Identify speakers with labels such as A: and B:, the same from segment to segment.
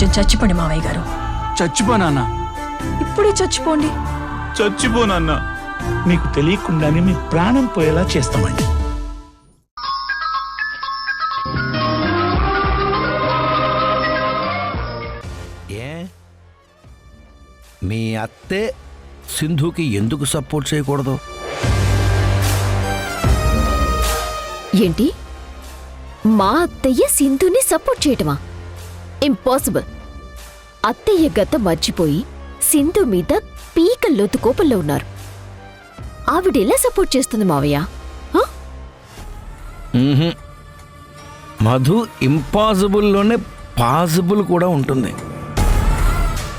A: కొంచెం చచ్చిపోండి మావయ్య గారు.
B: చచ్చిపోనా?
A: ఇప్పుడే చచ్చిపోండి.
B: చచ్చిపోనన్నా, మీకు తెలియకుండానే మీ ప్రాణం పోయేలా చేస్తామండి.
C: మీ అత్తే సింధుకి ఎందుకు సపోర్ట్ చేయకూడదు?
D: ఏంటి, మా అత్తయ్య సింధుని సపోర్ట్ చేయటమా? ఇంపాసిబుల్. అత్తయ్య గత మర్చిపోయి సింధు మీద పీకల్లోతు కోపంలో ఉన్నారు. ఆవిడెలా సపోర్ట్ చేస్తుంది మావయ్య?
C: మధు ఇంపాసిబుల్లోనే పాసిబుల్ కూడా ఉంటుంది.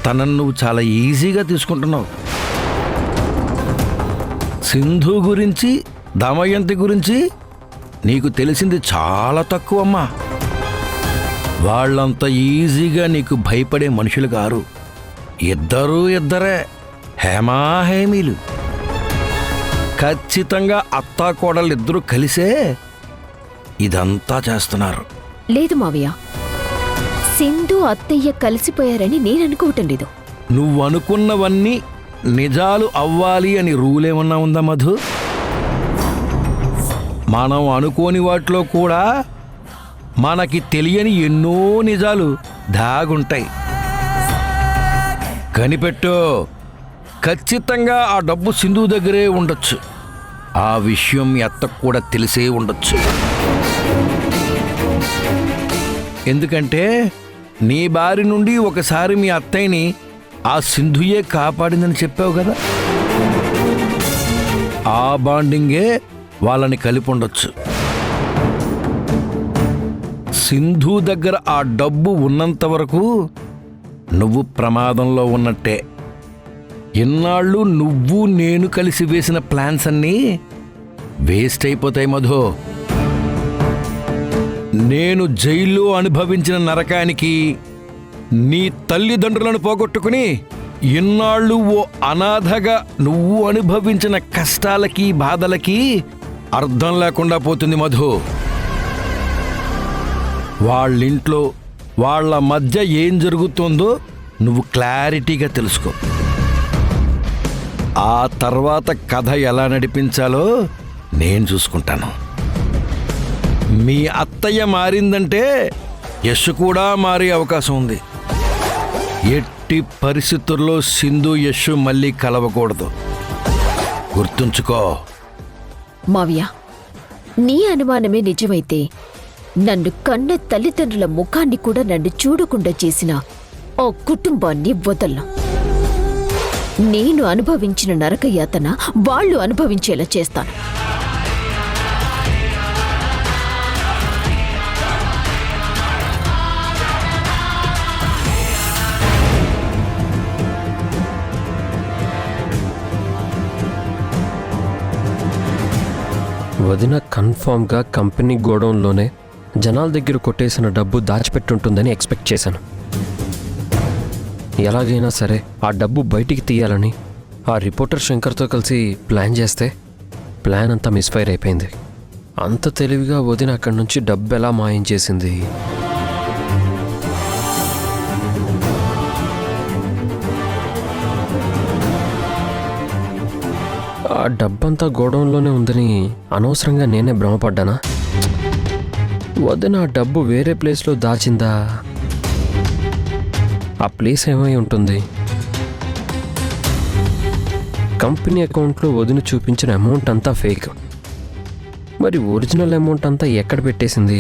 C: తనను నువ్వు చాలా ఈజీగా తీసుకుంటున్నావు. సింధు గురించి, దమయంతి గురించి నీకు తెలిసింది చాలా తక్కువమ్మా. వాళ్ళంత ఈజీగా నీకు భయపడే మనుషులు గారు. ఇద్దరే హేమాహేమీలు. ఖచ్చితంగా అత్తాకోడలిద్దరూ కలిసే ఇదంతా చేస్తున్నారు.
D: లేదు మావయ్య, సింధు అత్తయ్య కలిసిపోయారని నేననుకోవటం లేదు.
C: నువ్వనుకున్నవన్నీ నిజాలు అవ్వాలి అని రూలేమన్నా ఉందా మధు? మనం అనుకోని వాటిలో కూడా మనకి తెలియని ఎన్నో నిజాలు దాగుంటాయి. కనిపెట్టు. ఖచ్చితంగా ఆ డబ్బు సింధు దగ్గరే ఉండొచ్చు. ఆ విషయం మీ అత్తకు కూడా తెలిసే ఉండొచ్చు. ఎందుకంటే నీ బారి నుండి ఒకసారి మీ అత్తయ్యని ఆ సింధుయే కాపాడిందని చెప్పావు కదా. ఆ బాండింగే వాళ్ళని కలిపి ఉండొచ్చు. సింధు దగ్గర ఆ డబ్బు ఉన్నంత వరకు నువ్వు ప్రమాదంలో ఉన్నట్టే. ఇన్నాళ్ళు నువ్వు నేను కలిసి వేసిన ప్లాన్స్ అన్నీ వేస్ట్ అయిపోతాయి మధు. నేను జైల్లో అనుభవించిన నరకానికి, నీ తల్లిదండ్రులను పోగొట్టుకుని ఇన్నాళ్ళు ఓ అనాథగా నువ్వు అనుభవించిన కష్టాలకి, బాధలకి అర్థం లేకుండా పోతుంది మధు. వాళ్ళింట్లో వాళ్ళ మధ్య ఏం జరుగుతుందో నువ్వు క్లారిటీగా తెలుసుకో. ఆ తర్వాత కథ ఎలా నడిపించాలో నేను చూసుకుంటాను. మీ అత్తయ్య మారిందంటే యశ్ కూడా మారే అవకాశం ఉంది. ఎట్టి పరిస్థితుల్లో సింధు యశ్ మళ్ళీ కలవకూడదు. గుర్తుంచుకో.
D: మావయ్య, నీ అనుమానమే నిజమైతే నన్ను కన్న తల్లిదండ్రుల ముఖాన్ని కూడా నన్ను చూడకుండా చేసిన ఆ కుటుంబాన్ని వదలను. నేను అనుభవించిన నరకయాతన వాళ్ళు అనుభవించేలా చేస్తాను.
E: వదిన కన్ఫామ్గా కంపెనీ గోడౌన్లోనే జనాల దగ్గర కొట్టేసిన డబ్బు దాచిపెట్టుంటుందని ఎక్స్పెక్ట్ చేశాను. ఎలాగైనా సరే ఆ డబ్బు బయటికి తీయాలని ఆ రిపోర్టర్ శంకర్తో కలిసి ప్లాన్ చేస్తే ప్లాన్ అంతా మిస్ఫైర్ అయిపోయింది. అంత తెలివిగా వదిన అక్కడి నుంచి డబ్బు ఎలా మాయం చేసింది? ఆ డబ్బంతా గోడౌన్లోనే ఉందని అనవసరంగా నేనే భ్రమపడ్డానా? వదిన ఆ డబ్బు వేరే ప్లేస్లో దాచిందా? ఆ ప్లేస్ ఏమై ఉంటుంది? కంపెనీ అకౌంట్లో వదిన చూపించిన అమౌంట్ అంతా ఫేక్. మరి ఒరిజినల్ అమౌంట్ అంతా ఎక్కడ పెట్టేసింది?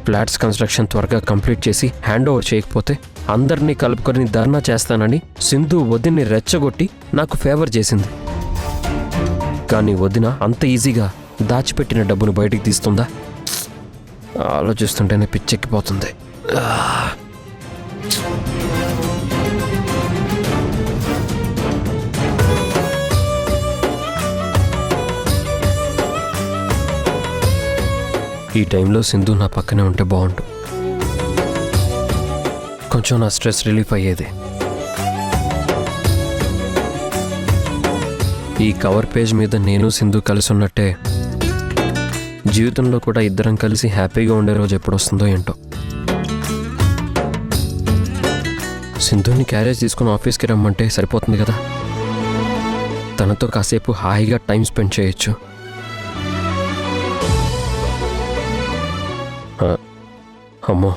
E: ఫ్లాట్స్ కన్స్ట్రక్షన్ త్వరగా కంప్లీట్ చేసి హ్యాండ్ ఓవర్ చేయకపోతే అందరినీ కలుపుకొని ధర్నా చేస్తానని సింధు వదిన్ని రెచ్చగొట్టి నాకు ఫేవర్ చేసింది. కానీ వదిన అంత ఈజీగా దాచిపెట్టిన డబ్బును బయటికి తీస్తుందా? ఆలోచిస్తుంటేనే పిచ్చెక్కిపోతుంది. ఈ టైంలో సింధు నా పక్కనే ఉంటే బాగుంటు. కొంచెం నా స్ట్రెస్ రిలీఫ్ అయ్యేది. ఈ కవర్ పేజ్ మీద నేను సింధు కలిసి ఉన్నట్టే జీవితంలో కూడా ఇద్దరం కలిసి హ్యాపీగా ఉండే రోజు ఎప్పుడు వస్తుందో ఏంటో. సింధుని క్యారేజ్ తీసుకుని ఆఫీస్కి రమ్మంటే సరిపోతుంది కదా. తనతో కాసేపు హాయిగా టైం స్పెండ్ చేయొచ్చు. అమ్మో,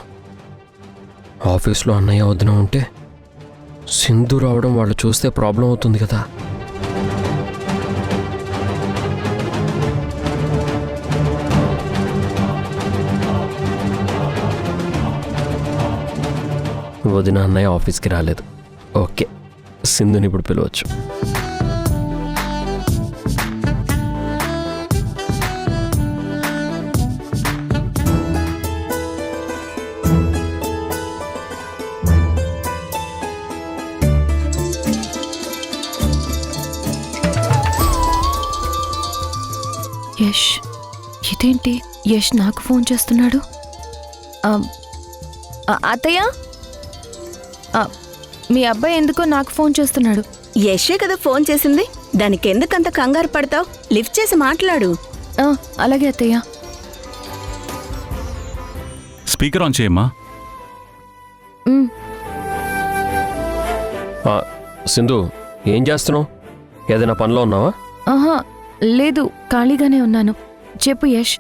E: ఆఫీస్లో అన్నయ్య వదిన ఉంటే సింధు రావడం వాళ్ళు చూస్తే ప్రాబ్లం అవుతుంది కదా. వదిన అన్నయ్య ఆఫీస్కి రాలేదు. ఓకే, సింధుని ఇప్పుడు పిలవచ్చు.
A: యష్, ఇదేంటి యష్ నాకు ఫోన్ చేస్తున్నాడు? అత్తయ్య, మీ అబ్బాయి ఎందుకో నాకు ఫోన్ చేస్తున్నాడు.
F: యశే కదా ఫోన్ చేసింది, దానికెందుకంత కంగారు పడతావు? లిఫ్ట్ చేసి మాట్లాడు.
A: అలాగే అత్తయ్య.
G: స్పీకర్ ఆన్ చేయమ్మా.
E: సింధు, ఏం చేస్తున్నావు? ఏదైనా పనిలో ఉన్నావా?
A: ఆహా లేదు, ఖాళీగానే ఉన్నాను. చెప్పు యష్.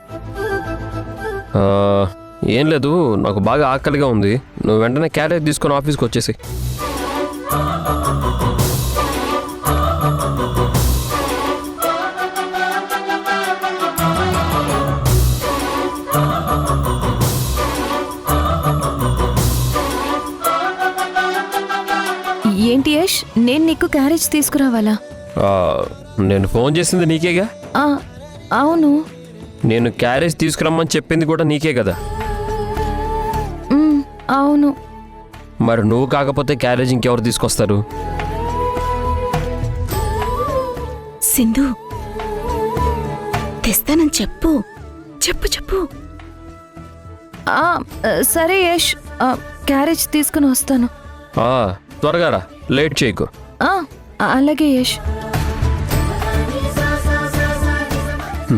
E: ఏం లేదు, నాకు బాగా ఆకలిగా ఉంది. నువ్వు వెంటనే క్యారేజ్ తీసుకొని ఆఫీస్కి వచ్చేసి.
A: ఏంటి యష్, నేను నీకు క్యారేజ్ తీసుకురావాలా?
E: నేను ఫోన్ చేసింది నీకేగా.
A: అవును.
E: నేను క్యారేజ్ తీసుకురమ్మని చెప్పింది కూడా నీకే కదా.
A: అవును.
E: మరి నువ్వు కాకపోతే క్యారేజ్ ఇంకెవరు తీసుకొస్తారు?
F: సింధు, తెస్తానని చెప్పు. చెప్పు చెప్పు.
A: సరే యష్, క్యారేజ్ తీసుకుని వస్తాను.
E: త్వరగా రా, లేట్ చేయకు.
A: అలాగే యష్.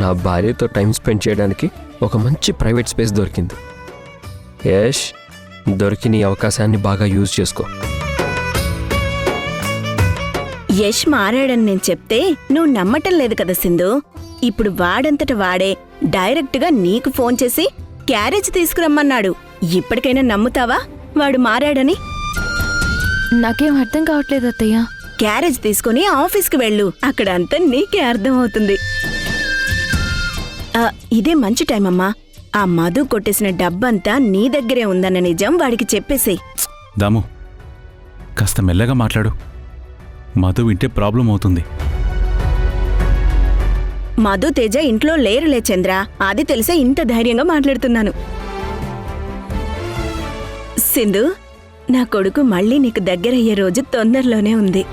E: నా భార్యతో టైం స్పెండ్ చేయడానికి ఒక మంచి ప్రైవేట్ స్పేస్ దొరికింది. యష్, దొరికిన ఈ అవకాశాన్ని బాగా యూజ్ చేసుకో.
F: యష్ మారాడని నేను చెప్తే నువ్వు నమ్మటం లేదు కదా సింధు. ఇప్పుడు వాడంతట వాడే డైరెక్ట్గా నీకు ఫోన్ చేసి క్యారేజ్ తీసుకురమ్మన్నాడు. ఇప్పటికైనా నమ్ముతావా వాడు మారాడని?
A: నాకేం అర్థం కావట్లేదు అత్తయ్య.
F: క్యారేజ్ తీసుకుని ఆఫీస్కి వెళ్ళు, అక్కడ అంతా నీకే అర్థమవుతుంది. ఇదే మంచి టైం అమ్మా. ఆ మధు కొట్టేసిన డబ్బంతా నీ దగ్గరే ఉందన్న నిజం వాడికి చెప్పేసేయ్.
G: దాము, కాస్త మెల్లగా మాట్లాడు. మధు వింటే ప్రాబ్లం అవుతుంది.
F: మధు తేజ ఇంట్లో లేరులే చంద్ర, అది తెలిసే ఇంత ధైర్యంగా మాట్లాడుతున్నాను. సింధు, నా కొడుకు మళ్ళీ నీకు దగ్గరయ్యే రోజు తొందరలోనే ఉంది.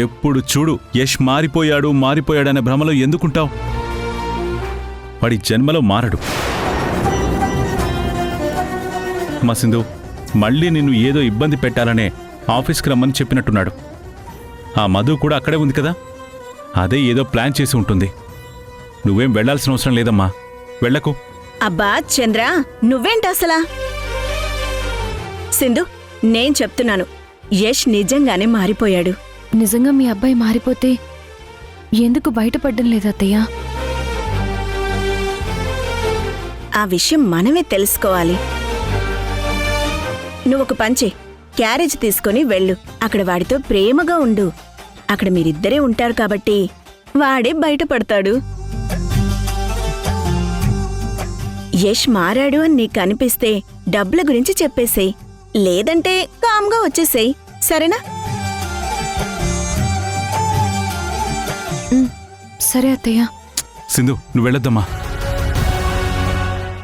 G: ఎప్పుడు చూడు యష్ మారిపోయాడనే భ్రమలో ఎందుకుంటావు? వాడి జన్మలో మారడు. మా సింధు, మళ్ళీ నిన్ను ఏదో ఇబ్బంది పెట్టాలనే ఆఫీస్కి రమ్మని చెప్పినట్టున్నాడు. ఆ మధు కూడా అక్కడే ఉంది కదా, అదే ఏదో ప్లాన్ చేసి ఉంటుంది. నువ్వేం వెళ్లాల్సిన అవసరం లేదమ్మా, వెళ్ళకు.
F: అబ్బా చంద్ర, నువ్వేంటి అసలా? సింధు, నేను చెప్తున్నాను, యష్ నిజంగానే మారిపోయాడు.
A: నిజంగా మీ అబ్బాయి మారిపోతే ఎందుకు బయటపడ్డం లేదు అత్తయ్య?
F: ఆ విషయం మనమే తెలుసుకోవాలి. నువ్వొక పంచే, క్యారేజ్ తీసుకుని వెళ్ళు. అక్కడ వాడితో ప్రేమగా ఉండు. అక్కడ మీరిద్దరే ఉంటారు కాబట్టి వాడే బయటపడతాడు. యష్ మారాడు అని నీకు అనిపిస్తే డబ్బుల గురించి చెప్పేసేయ్, లేదంటే కామ్గా వచ్చేసేయ్, సరేనా?
A: సరే అత్తయ్య.
G: సింధు, నువ్వు వెళ్ళొద్దమ్మా.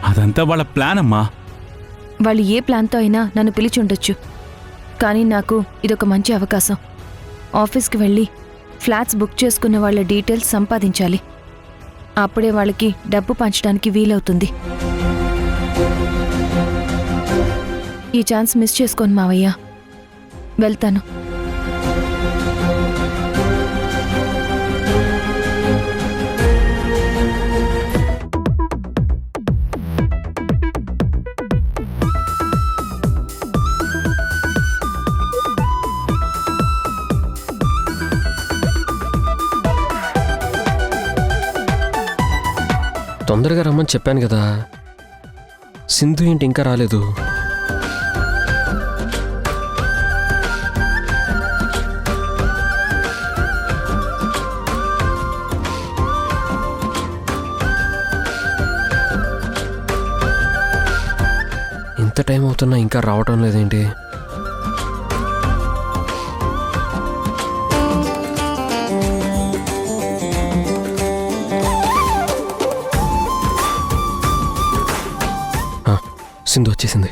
G: అదంతా వాళ్ళ ప్లాన్ అమ్మా.
A: వాళ్ళు ఏ ప్లాన్తో అయినా నన్ను పిలిచి ఉండొచ్చు, కానీ నాకు ఇదొక మంచి అవకాశం. ఆఫీస్కి వెళ్ళి ఫ్లాట్స్ బుక్ చేసుకున్న వాళ్ళ డీటెయిల్స్ సంపాదించాలి. అప్పుడే వాళ్ళకి డబ్బు పంచడానికి వీలవుతుంది. ఈ ఛాన్స్ మిస్ చేసుకోను మావయ్య. వెళ్తాను.
E: తొందరగా రమ్మని చెప్పాను కదా. సింధు ఏంటి ఇంకా రాలేదు? ఇంత టైం అవుతున్నా ఇంకా రావటం లేదేంటి? సింధు వచ్చేసింది.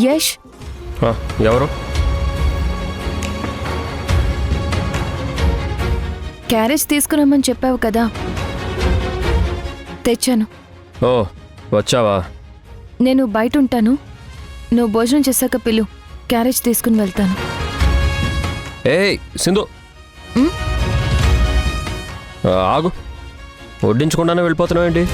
A: యష్,
E: ఎవరు?
A: క్యారేజ్ తీసుకురమ్మని చెప్పావు కదా, తెచ్చాను.
E: ఓ వచ్చావా?
A: నేను బయట ఉంటాను, నువ్వు భోజనం చేశాక పిలు, క్యారేజ్ తీసుకుని వెళ్తాను.
E: ఏయ్ సింధు,
A: ఉమ్?
E: ఆగు, వడ్డించకుండానే వెళ్ళిపోతున్నావు ఏంటి?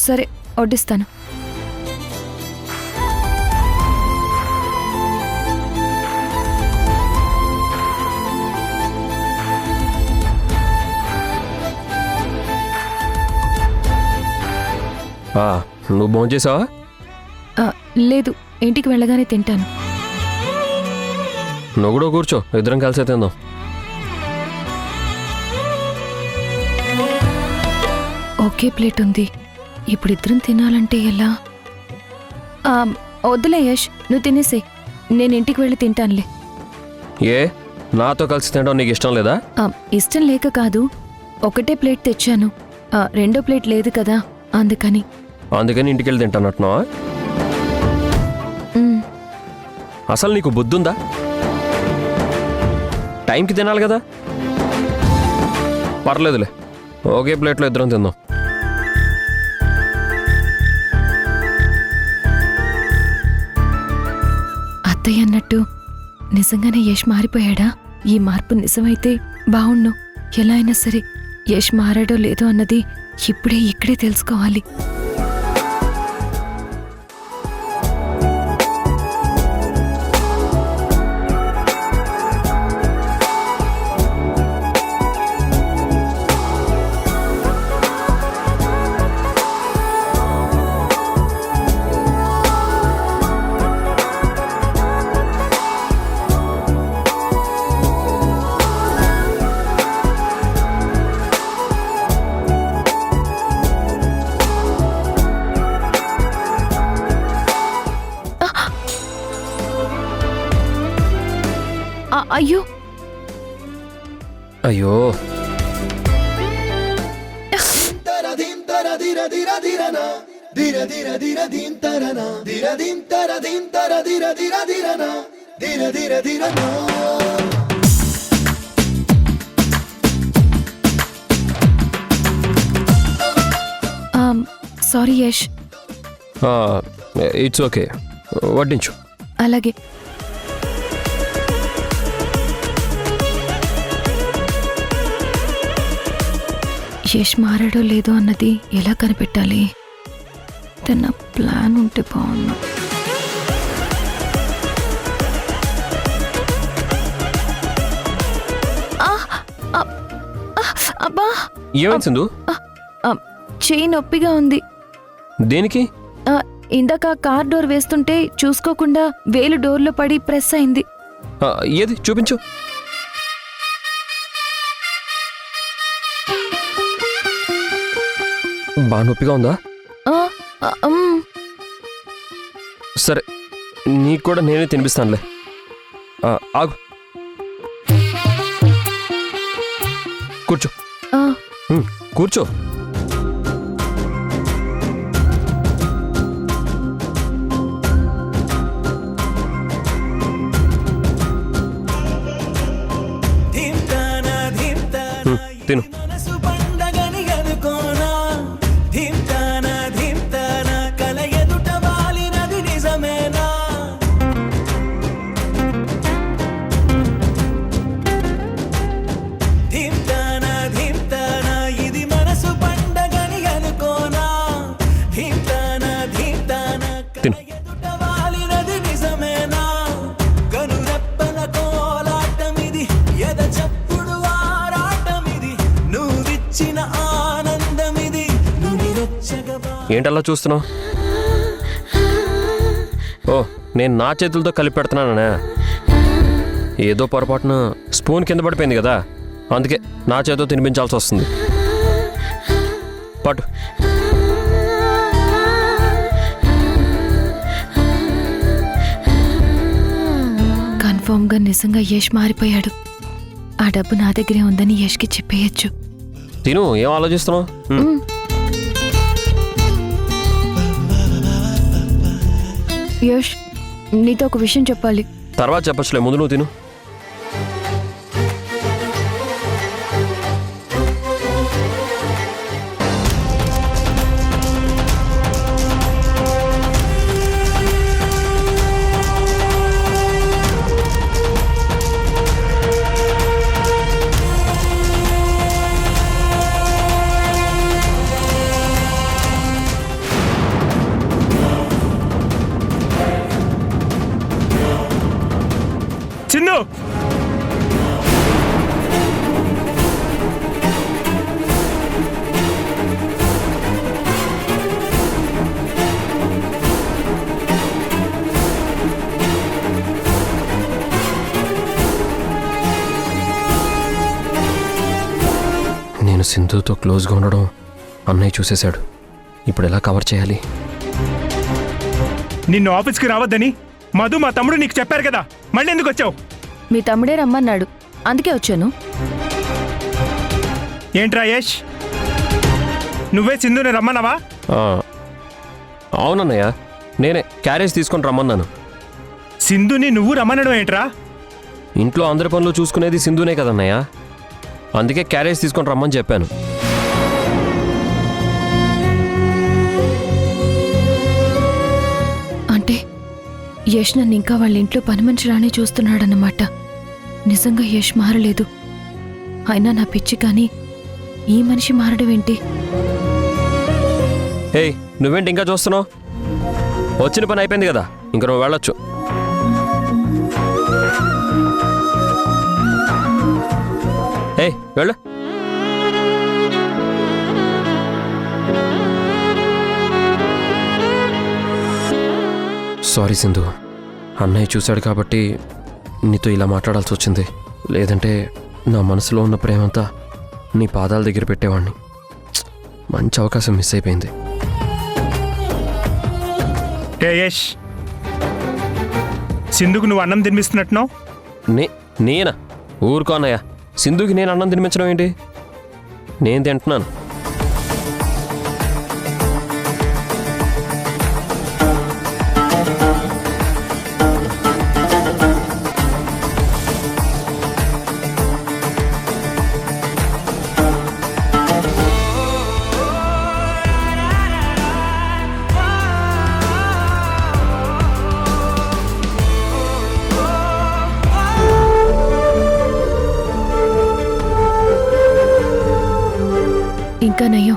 A: సరే, వడ్డిస్తాను.
E: నువ్వు భోంచేసావా?
A: లేదు, ఇంటికి వెళ్ళగానే తింటాను.
E: నువ్వు కూడా కూర్చో, ఇద్దరం కలిసే తిందాం.
A: ఒకే ప్లేట్ ఉంది, ఇప్పుడు ఇద్దరం తినాలంటే ఎలా? వద్దులే యష్, నువ్వు తినేసే, నేను ఇంటికి వెళ్ళి తింటానులే.
E: ఏ, నాతో కలిసి తినడం నీకు ఇష్టం లేదా?
A: ఇష్టం లేక కాదు, ఒకటే ప్లేట్ తెచ్చాను, రెండో ప్లేట్ లేదు కదా, అందుకని
E: ఇంటికి వెళ్ళి తింటానట్టున్నావా? అసలు నీకు బుద్ధి ఉందా? టైంకి తినాలి కదా. పర్లేదులే, ఒకే ప్లేట్లో ఇద్దరం తిందాం.
A: అత్తయ్య అన్నట్టు నిజంగానే యష్ మారిపోయాడా? ఈ మార్పు నిజమైతే బావుణ్ణు. ఎలా అయినా సరే యష్ మారాడో లేదో అన్నది ఇక్కడే తెలుసుకోవాలి. అయ్యో
E: అయ్యో,
A: సారీ యష్.
E: ఇట్స్ ఓకే, వడ్డించు.
A: అలాగే. యష్ మారాడో లేదో అన్నది ఎలా కనిపెట్టాలి? తన ప్లాన్ ఉంటే బాగున్నా. అబ్బా,
E: ఏమైంది సింధు?
A: చెయ్యి నొప్పిగా ఉంది.
E: దేనికి?
A: ఇందాక కార్ డోర్ వేస్తుంటే చూసుకోకుండా వేలు డోర్లో పడి ప్రెస్ అయింది.
E: ఏది చూపించు. బాగా నొప్పిగా ఉందా? సరే, నీకు కూడా నేనే తినిపిస్తానులే. ఆగు, కూర్చో. కూర్చో. తిను. ఏంటలా చూస్తున్నావు? ఓ, నేను నా చేతులతో కలిపి పెడుతున్నానా? ఏదో పొరపాటున స్పూన్ కింద పడిపోయింది కదా, అందుకే నా చేతితో తినిపించాల్సి వస్తుంది. పట్టు.
A: కన్ఫర్మ్గా నిజంగా యష్ మారిపోయాడు. ఆ డబ్బు నా దగ్గరే ఉందని యష్కి చెప్పేయచ్చు.
E: తిను, ఏం ఆలోచిస్తున్నావు?
A: యష్, నీతో ఒక విషయం చెప్పాలి.
E: తర్వాత చెప్పచ్చులే, ముందు నువ్వు తిను.
B: సింధు,
E: నేను సింధుతో క్లోజ్గా ఉండడం అన్నయ్య చూసేశాడు. ఇప్పుడు ఎలా కవర్ చేయాలి?
B: నిన్ను ఆఫీస్కి రావద్దని మధు మా తమ్ముడు నీకు చెప్పారు కదా, మళ్ళీ ఎందుకు వచ్చావు?
A: మీ తమ్ముడే రమ్మన్నాడు, అందుకే వచ్చాను.
B: ఏంట్రా యష్, నువ్వే సింధుని రమ్మన్నావా?
E: అవునన్నయ్య, నేనే క్యారేజ్ తీసుకొని రమ్మన్నాను.
B: సింధుని నువ్వు రమ్మనడం ఏంట్రా?
E: ఇంట్లో అందరి పనులు చూసుకునేది సింధునే కదన్నయ్య, అందుకే క్యారేజ్ తీసుకొని రమ్మని చెప్పాను.
A: అంటే యష్ నన్ను ఇంకా వాళ్ళ ఇంట్లో పని మనిషిలానే చూస్తున్నాడన్నమాట. నిజంగా యష్ మారలేదు. అయినా నా పిచ్చి కానీ ఈ మనిషి మారడం ఏంటి?
E: ఏయ్, నువ్వేంటి ఇంకా చూస్తున్నావు? వచ్చిన పని అయిపోయింది కదా, ఇంక నువ్వు వెళ్ళొచ్చు. ఏయ్, వెళ్ళు. సారీ సింధు, అన్నయ్య చూశాడు కాబట్టి నీతో ఇలా మాట్లాడాల్సి వచ్చింది. లేదంటే నా మనసులో ఉన్న ప్రేమంతా నీ పాదాల దగ్గర పెట్టేవాడిని. మంచి అవకాశం మిస్ అయిపోయింది.
B: యష్, సింధుకు నువ్వు అన్నం తినిపిస్తున్నట్టున్నావు.
E: నేనా? ఊరుకో అన్నయ్య, సింధుకి నేను అన్నం తినిపించడం ఏంటి? నేను తింటున్నాను.
A: ఇంకా నయ్యో,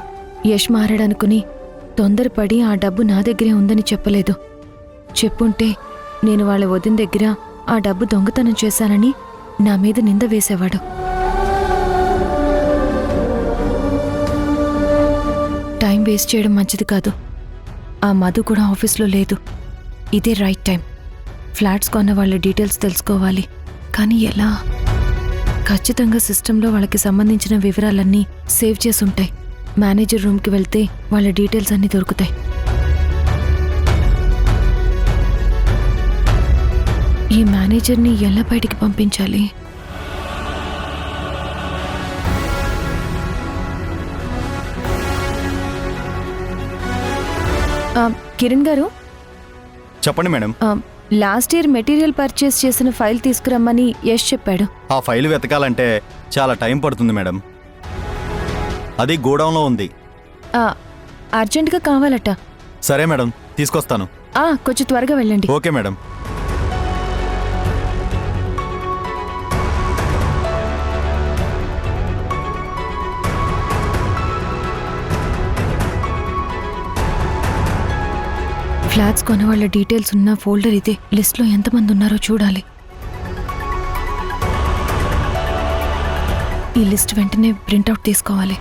A: యష్ మారాడనుకుని తొందరపడి ఆ డబ్బు నా దగ్గరే ఉందని చెప్పలేదు. చెప్పుంటే నేను వాళ్ళ వదిన దగ్గర ఆ డబ్బు దొంగతనం చేశానని నా మీద నింద వేసేవాడు. టైం వేస్ట్ చేయడం మంచిది కాదు. ఆ మధు కూడా ఆఫీస్లో లేదు. ఇదే రైట్ టైం. ఫ్లాట్స్ కొన్న వాళ్ళ డీటెయిల్స్ తెలుసుకోవాలి. కానీ ఎలా? ఖచ్చితంగా సిస్టంలో వాళ్ళకి సంబంధించిన వివరాలన్నీ సేవ్ చేసి ఉంటాయి. మేనేజర్ రూమ్కి వెళ్తే వాళ్ళ డీటెయిల్స్ అన్నీ దొరుకుతాయి. ఈ మేనేజర్ని ఎలా బయటికి పంపించాలి? కిరణ్ గారు,
H: చెప్పండి madam.
A: Last year material purchase చేసిన ఫైల్ తీసుకురమ్మని యష్ చెప్పాడు.
H: ఆ ఫైల్ వెతకాలంటే చాలా టైం పడుతుంది మేడం. అది గోడౌన్లో ఉంది.
A: అర్జెంటుగా కావాలట.
H: సరే మేడం, తీసుకొస్తాను.
A: కొంచెం త్వరగా వెళ్ళండి.
H: Okay madam.
A: ఫ్లాట్స్ కొన్న వాళ్ళ డీటెయిల్స్ ఉన్న ఫోల్డర్ ఇదే. లిస్ట్లో ఎంతమంది ఉన్నారో చూడాలి. ఈ లిస్ట్ వెంటనే ప్రింట్అవుట్ తీసుకోవాలి.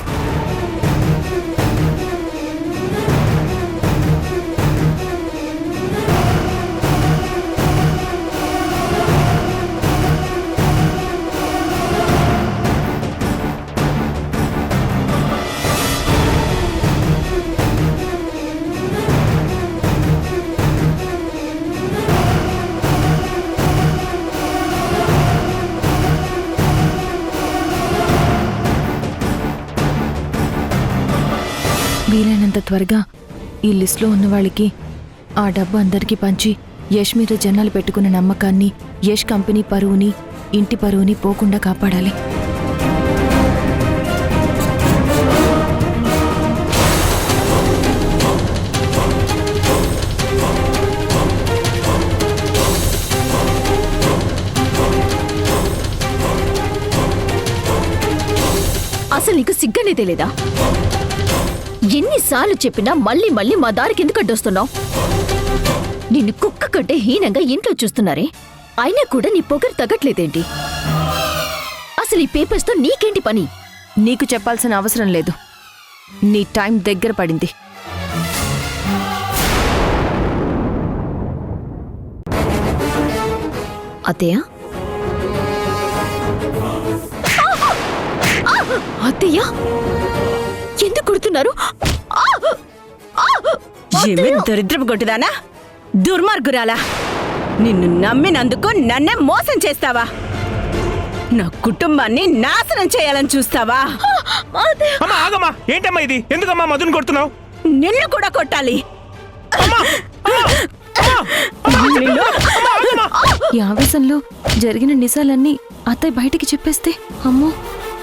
A: వీలైనంత త్వరగా ఈ లిస్ట్లో ఉన్న వాళ్ళకి ఆ డబ్బు అందరికీ పంచి యష్ మీద జనాలు పెట్టుకున్న నమ్మకాన్ని, యష్ కంపెనీ పరువుని, ఇంటి పరువుని పోకుండా కాపాడాలి.
D: అసలు నీకు సిగ్గనేదే లేదా? ఎన్నిసార్లు చెప్పినా మళ్ళీ మళ్ళీ మా దారికి ఎందుకు అడ్డొస్తున్నావు? నిన్ను కుక్క కంటే హీనంగా ఇంట్లో చూస్తున్నారే, అయినా కూడా నీ పొగరు తగ్గట్లేదేంటి? అసలు ఈ పేపర్స్తో నీకేంటి పని?
A: నీకు చెప్పాల్సిన అవసరం లేదు. నీ టైం దగ్గర పడింది.
D: అత్తయ్య, అత్తయ్య ఎందుకు కొడుతున్నారు?
F: ఏమి దరిద్రపు కొట్టుదానా, దుర్మార్గురాలా! నిన్ను నమ్మినందుకు నన్నే మోసం చేస్తావా? నా కుటుంబాన్ని నాశనం చేయాలని చూస్తావా?
B: అమ్మా ఆగమ్మా, ఏంటమ్మా ఇది? ఎందుకమ్మా మధుని కొడుతున్నావు?
F: నిన్ను కూడా కొట్టాలి.
A: ఈ ఆవేశంలో జరిగిన నిజాలన్నీ అత్తయ్య బయటికి చెప్పేస్తే అమ్మో